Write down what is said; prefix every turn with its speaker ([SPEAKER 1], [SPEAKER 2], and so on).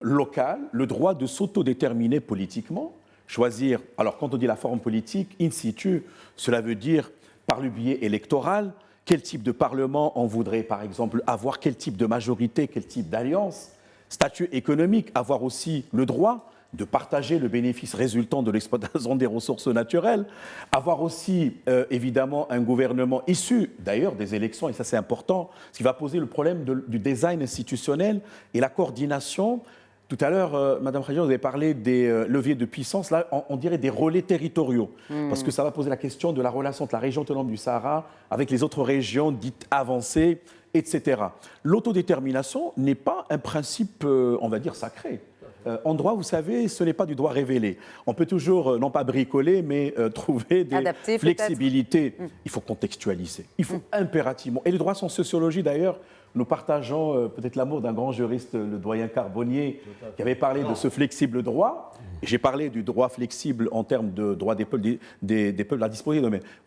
[SPEAKER 1] local le droit de s'autodéterminer politiquement, choisir. Alors, quand on dit la forme politique, in situ, cela veut dire par le biais électoral, quel type de parlement on voudrait, par exemple, avoir, quel type de majorité, quel type d'alliance, statut économique, avoir aussi le droit de partager le bénéfice résultant de l'exploitation des ressources naturelles, avoir aussi évidemment un gouvernement issu d'ailleurs des élections, et ça c'est important, ce qui va poser le problème du design institutionnel et la coordination. Tout à l'heure, Madame Khadija, vous avez parlé des leviers de puissance, là on dirait des relais territoriaux, parce que ça va poser la question de la relation entre la région autonome du Sahara avec les autres régions dites avancées, etc. L'autodétermination n'est pas un principe, on va dire, sacré. En droit, vous savez, ce n'est pas du droit révélé. On peut toujours, non pas bricoler, mais trouver des
[SPEAKER 2] adapter,
[SPEAKER 1] flexibilités. Il faut contextualiser. Il faut impérativement. Et le droit sans sociologie, d'ailleurs, nous partageons peut-être l'amour d'un grand juriste, le doyen Carbonnier, qui avait parlé de ce flexible droit. J'ai parlé du droit flexible en termes de droit des peuples à disposer.